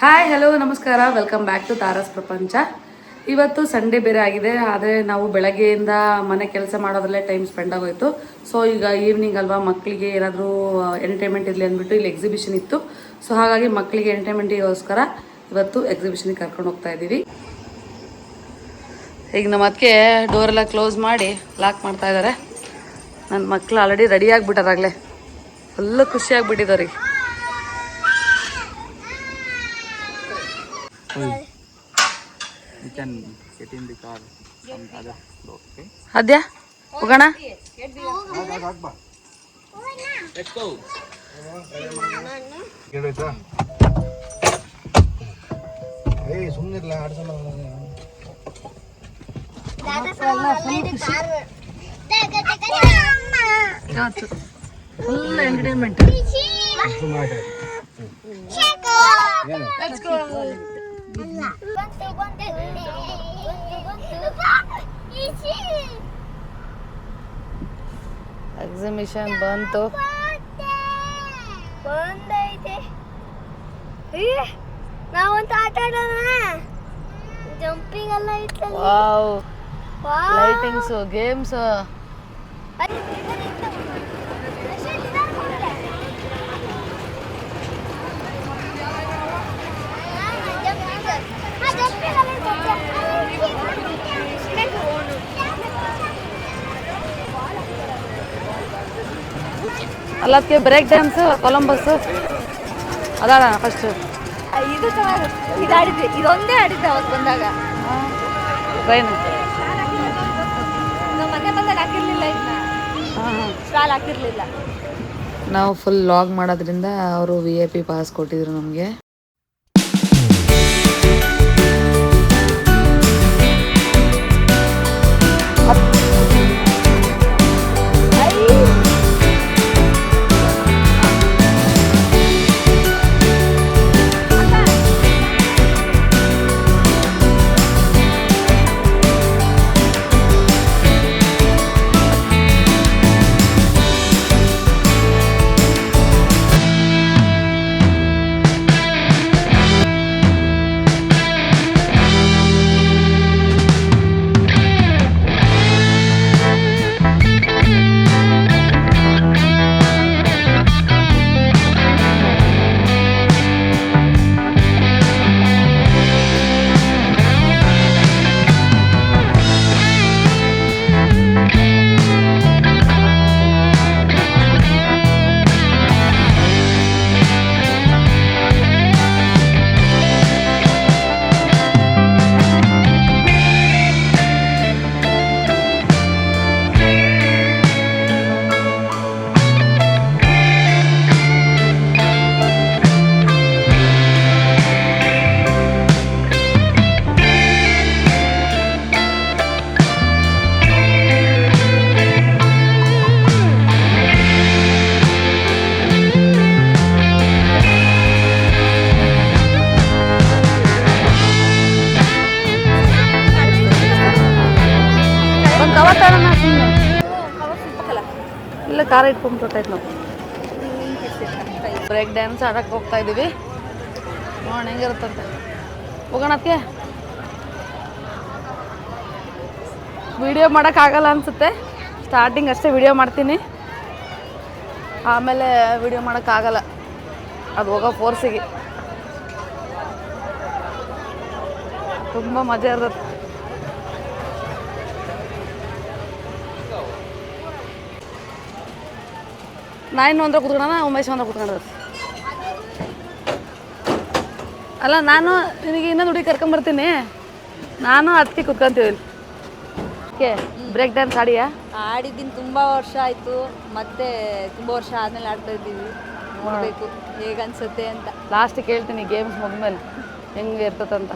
Hi hello ನಮಸ್ಕಾರ, welcome back to Taras ಪ್ರಪಂಚ. ಇವತ್ತು ಸಂಡೇ ಬೇರೆ ಆಗಿದೆ, ಆದರೆ ನಾವು ಬೆಳಗ್ಗೆಯಿಂದ ಮನೆ ಕೆಲಸ ಮಾಡೋದ್ರಲ್ಲೇ ಟೈಮ್ ಸ್ಪೆಂಡ್ ಆಗೋಯ್ತು. ಸೊ ಈಗ ಈವ್ನಿಂಗ್ ಅಲ್ವಾ, ಮಕ್ಕಳಿಗೆ ಏನಾದರೂ ಎಂಟರ್ಟೈನ್ಮೆಂಟ್ ಇರಲಿ ಅಂದ್ಬಿಟ್ಟು ಇಲ್ಲಿ ಎಕ್ಸಿಬಿಷನ್ ಇತ್ತು. ಸೊ ಹಾಗಾಗಿ ಮಕ್ಕಳಿಗೆ ಎಂಟರ್ಟೈನ್ಮೆಂಟಿಗೋಸ್ಕರ ಇವತ್ತು ಎಕ್ಸಿಬಿಷನ್ಗೆ ಕರ್ಕೊಂಡು ಹೋಗ್ತಾ ಇದ್ದೀವಿ. ಈಗ ನಮ್ಮ ಅದಕ್ಕೆ ಡೋರೆಲ್ಲ ಕ್ಲೋಸ್ ಮಾಡಿ ಲಾಕ್ ಮಾಡ್ತಾ ಇದ್ದಾರೆ. ನನ್ನ ಮಕ್ಕಳು ಆಲ್ರೆಡಿ ರೆಡಿ ಆಗಿಬಿಟ್ಟಾರಾಗಲೇ, ಫುಲ್ಲು ಖುಷಿಯಾಗಿಬಿಟ್ಟಿದ್ದಾರೆ. You can get in the car from the other floor, okay? Adya, ಹೋಗೋಣ. Let's go. ಕೇಳಾಯ್ತಾ? ಏಯ್ ಸುಮ್ಮನಿರಲ್ಲ, ಆಡ್ಸಲ್ಲ. Full entertainment. Let's go. Exhibition ಬಂತು. ನಾವಂತ ಆಟ ಆಡೋಣ. ಜಂಪಿಂಗ್ ಎಲ್ಲ ಇತ್ತು. Wow, lightings, games. ಅಲ್ಲದಕ್ಕೆ ಬ್ರೇಕ್ ಡ್ಯಾನ್ಸ್, ಕೊಲಂಬಸ್ ಅದಾಡ ಫಸ್ಟ್. ಇದು ಇದು ಆಡಿದ್ವಿ, ಇದೊಂದೇ ಆಡಿದ್ದೆ ಅವತ್ತು ಬಂದಾಗ. ಟ್ರೈನ್ ನಮ್ಮ ಮನೆ ಬಂದಾಗ ಹಾಕಿರ್ಲಿಲ್ಲ, ಇದನ್ನ ಸ್ಟಾಲ್ ಹಾಕಿರ್ಲಿಲ್ಲ. ನಾವು ಫುಲ್ ಲಾಗ್ ಮಾಡೋದ್ರಿಂದ ಅವರು VIP ಪಾಸ್ ಕೊಟ್ಟಿದ್ರು ನಮಗೆ. ಇಲ್ಲ ಕಾರ ಇಟ್ಕೊಂಡು ಕೊಟ್ಟಾಯ್ತು. ನಾವು ಬ್ರೇಕ್ ಡ್ಯಾನ್ಸ್ ಆಡಕ್ಕೆ ಹೋಗ್ತಾ ಇದ್ದೀವಿ. ನೋಡೋಣ ಹೆಂಗಿರುತ್ತಂತೆ. ಹೋಗೋಣ ಅದಕ್ಕೆ. ವಿಡಿಯೋ ಮಾಡೋಕ್ಕಾಗಲ್ಲ ಅನಿಸುತ್ತೆ, ಸ್ಟಾರ್ಟಿಂಗ್ ಅಷ್ಟೇ ವಿಡಿಯೋ ಮಾಡ್ತೀನಿ, ಆಮೇಲೆ ವಿಡಿಯೋ ಮಾಡೋಕ್ಕಾಗಲ್ಲ, ಅದು ಹೋಗೋ ಫೋರ್ಸಿಗೆ. ತುಂಬ ಮಜಾ ಇರುತ್ತೆ. ನಾ ಇನ್ನು ಅಂದ್ರೆ ಕೂತ್ಕೊಳ್ಳೋಣ, ಉಮೇಶ್ ಅಂದ್ರೆ ಕೂತ್ಕೊಂಡ್ರೆ. ಅಲ್ಲ, ನಾನು ನಿನಗೆ ಇನ್ನೊಂದು ಹುಡುಗಿ ಕರ್ಕೊಂಬರ್ತೀನಿ, ನಾನು ಅದಕ್ಕೆ ಕೂತ್ಕೊಂತೀವಿ ಇಲ್ಲಿ. ಓಕೆ, ಬ್ರೇಕ್ ಡ್ಯಾನ್ಸ್ ಆಡಿಯಾ? ಆಡಿದ್ದೀನಿ, ತುಂಬ ವರ್ಷ ಆಯಿತು. ಮತ್ತೆ ತುಂಬ ವರ್ಷ ಆದಮೇಲೆ ಆಡ್ತಾ ಇದ್ದೀವಿ. ನೋಡಬೇಕು ಹೇಗನ್ಸುತ್ತೆ ಅಂತ. ಲಾಸ್ಟಿಗೆ ಕೇಳ್ತೀನಿ ಗೇಮ್ಸ್ ಮುಗಿದ್ಮೇಲೆ ಹೆಂಗೆ ಇರ್ತದಂತ.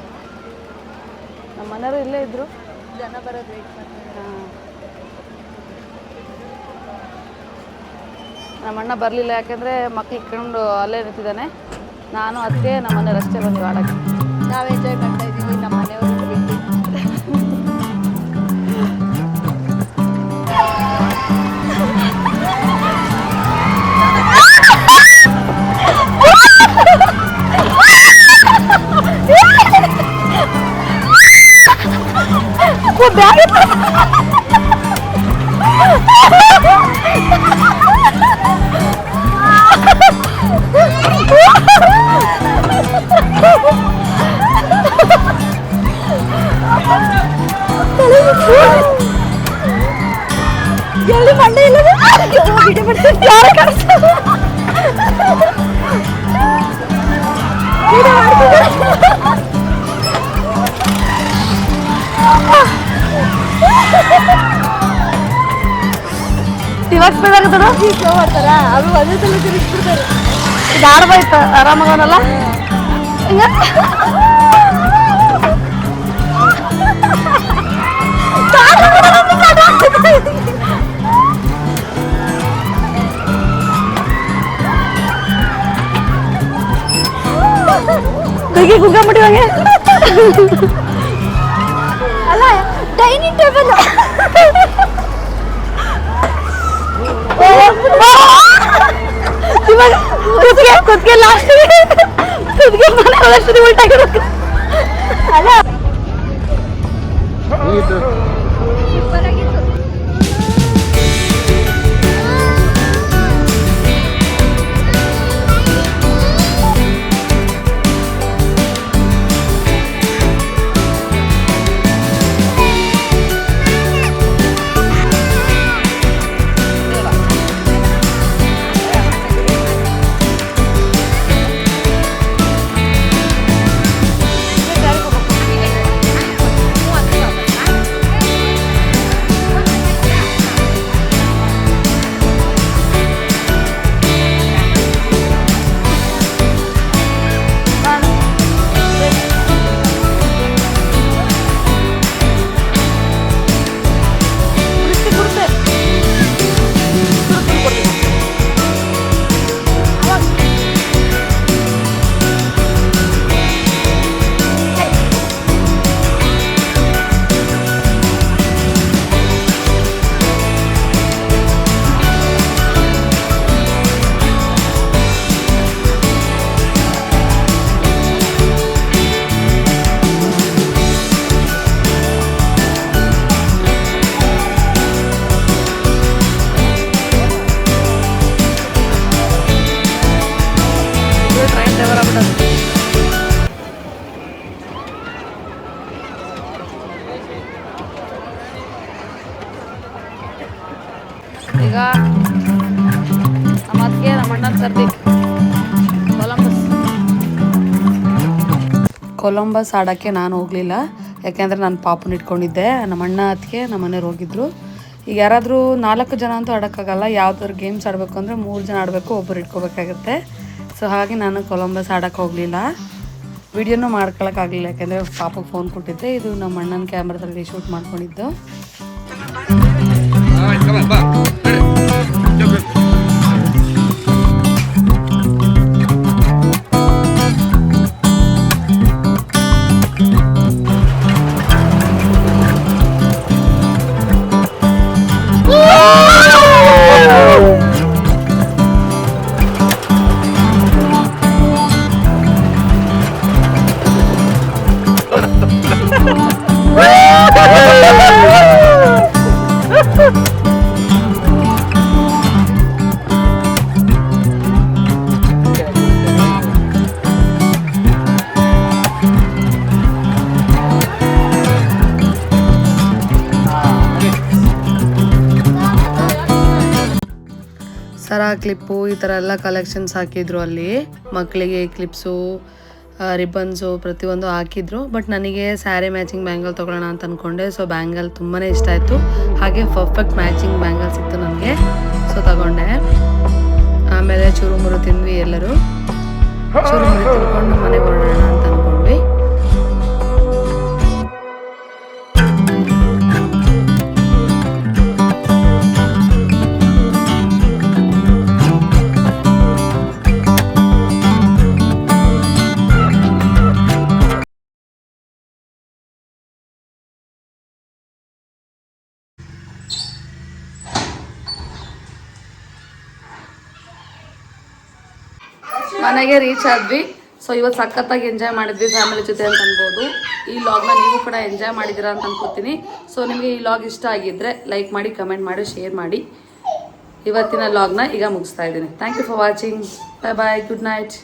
ನಮ್ಮ ಮನೆಯವರು ಇಲ್ಲೇ ಇದ್ದರು, ಜನ ಬರೋದು ವೇಟ್ ಮಾಡ್ತಾರೆ. ನಮ್ಮ ಅಣ್ಣ ಬರಲಿಲ್ಲ, ಯಾಕೆಂದರೆ ಮಕ್ಳು ಇಟ್ಕೊಂಡು ಅಲ್ಲೇ ನಿಂತಿದ್ದಾನೆ. ನಾನು ಅದಕ್ಕೆ ನಮ್ಮ ಮನೆಯವ್ರು ಅಷ್ಟೇ ಬಂದು ಆಡೋಕ್ಕೆ. ನಾವು ಎಂಜಾಯ್ ಮಾಡ್ತಾ ಇದ್ದೀವಿ, ನಮ್ಮ ಮನೆಯವರು ಬಿಟ್ಟು. ಎಲ್ಲಿ ಮಂಡೆ ಇಲ್ಲ ಯಾರ ಇವಾಗ ಸ್ಪೀಡ್ ಆಗತ್ತದ ಸ್ಲೋ ಮಾಡ್ತಾರ ಅದು ಒಂದೇ ಸಲ ತಿರುಗಿಸ್ಬಿಡ್ತಾರೆ. ಇದು ಆಡ್ಬಾಯ್ತ ಆರಾಮಾಗವನಲ್ಲ ಹಿಂಗ ಗುಗ್ಗಿ ಗುಗ್ಗ ಮುಡಿವಂಗೆ ಅಲ್ಲ ಡೈನಿಂಗ್ ಟೇಬಲ್ ಇವಾಗ ಕುತ್ಗೆ ಲಾಸ್ಟ್ ಕುತ್ಗೆ ಮನೆ ಒಳಗಡೆ ಉಲ್ಟಾಗಿರೋದು ಅಲ್ಲ ಇದು ಸೂಪರ್ ಆಗಿತ್ತು. ಈಗ ನಮ್ಮ ಅತ್ತಿಗೆ ನಮ್ಮ ಅಣ್ಣನ ಸರ್ದಿ ಕೊಲಂಬಸ್ ಆಡೋಕ್ಕೆ ನಾನು ಹೋಗಲಿಲ್ಲ, ಯಾಕೆಂದರೆ ನಾನು ಪಾಪನ ಇಟ್ಕೊಂಡಿದ್ದೆ. ನಮ್ಮ ಅಣ್ಣ ಅತ್ತಿಗೆ ನಮ್ಮ ಮನೆಯವ್ರು ಹೋಗಿದ್ರು. ಈಗ ಯಾರಾದರೂ 4 ಜನ ಅಂತೂ ಆಡೋಕ್ಕಾಗಲ್ಲ. ಯಾವ್ದಾದ್ರು ಗೇಮ್ಸ್ ಆಡಬೇಕು ಅಂದರೆ 3 ಜನ ಆಡಬೇಕು, ಒಬ್ಬರು ಇಟ್ಕೋಬೇಕಾಗತ್ತೆ. ಸೊ ಹಾಗೆ ನಾನು ಕೊಲಂಬಸ್ ಆಡೋಕ್ಕೆ ಹೋಗಲಿಲ್ಲ, ವಿಡಿಯೋನೂ ಮಾಡ್ಕೊಳಕ್ಕಾಗಲಿಲ್ಲ, ಯಾಕೆಂದರೆ ಪಾಪಗೆ ಫೋನ್ ಕೊಟ್ಟಿದ್ದೆ. ಇದು ನಮ್ಮ ಅಣ್ಣನ ಕ್ಯಾಮ್ರಾದಲ್ಲಿ ಶೂಟ್ ಮಾಡ್ಕೊಂಡಿದ್ದು. ಸರ ಕ್ಲಿಪ್ಪು ಈ ಥರ ಎಲ್ಲ ಕಲೆಕ್ಷನ್ಸ್ ಹಾಕಿದ್ರು ಅಲ್ಲಿ. ಮಕ್ಕಳಿಗೆ ಕ್ಲಿಪ್ಸು, ರಿಬ್ಬನ್ಸು ಪ್ರತಿಯೊಂದು ಹಾಕಿದ್ರು. ಬಟ್ ನನಗೆ ಸ್ಯಾರಿ ಮ್ಯಾಚಿಂಗ್ ಬ್ಯಾಂಗಲ್ ತೊಗೊಳ್ಳೋಣ ಅಂತ ಅಂದ್ಕೊಂಡೆ. ಸೊ ಬ್ಯಾಂಗಲ್ ತುಂಬಾ ಇಷ್ಟ ಆಯಿತು, ಹಾಗೆ ಪರ್ಫೆಕ್ಟ್ ಮ್ಯಾಚಿಂಗ್ ಬ್ಯಾಂಗಲ್ ಸಿಕ್ತು ನನಗೆ. ಸೊ ತಗೊಂಡೆ. ಆಮೇಲೆ ಚೂರುಮುರು ತಿಂದ್ವಿ ಎಲ್ಲರೂ. ಚೂರುಮುರು ತಿನ್ಕೊಂಡು ಮನೆಗೆ ಹೊರಡೋಣ ಅಂತ ಅಂದ್ಕೊಂಡ್ವಿ. ಮನೆಗೆ ರೀಚ್ ಆದ್ವಿ. ಸೊ ಇವತ್ತು ಸಖತ್ತಾಗಿ ಎಂಜಾಯ್ ಮಾಡಿದ್ವಿ ಫ್ಯಾಮಿಲಿ ಜೊತೆ ಅಂತ ಅನ್ಬೋದು. ಈ ಲಾಗ್ನ ನೀವು ಕೂಡ ಎಂಜಾಯ್ ಮಾಡಿದ್ದೀರಾ ಅಂತ ಅನ್ಕೋತೀನಿ. ಸೊ ನಿಮಗೆ ಈ ಲಾಗ್ ಇಷ್ಟ ಆಗಿದ್ದರೆ ಲೈಕ್ ಮಾಡಿ, ಕಮೆಂಟ್ ಮಾಡಿ, ಶೇರ್ ಮಾಡಿ. ಇವತ್ತಿನ ಲಾಗ್ನ ಈಗ ಮುಗಿಸ್ತಾ ಇದ್ದೀನಿ. Thank you for watching. Bye bye, good night.